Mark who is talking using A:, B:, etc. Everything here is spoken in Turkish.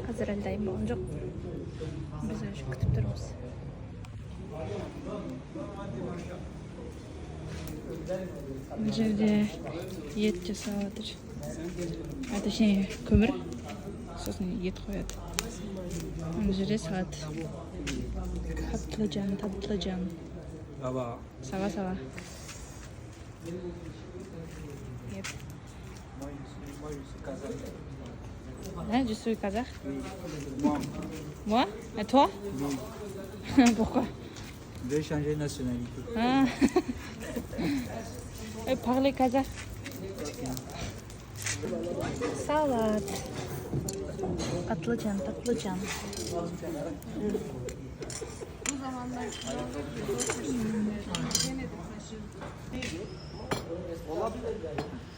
A: Hazır eldeyim boncuk. Biz öyle kütüp dururuz. Bu жерде ет жасап жатыр. Точнее, көмір. Сосын ет қояды. Бұл жерде салат. Таптылыжан. Сава. Yep. Hein, je suis kazakh. Moi? Et toi? Pourquoi?
B: De changer de nationalité.
A: Ah. Et parler kazakh. Salat. Tatlıcan.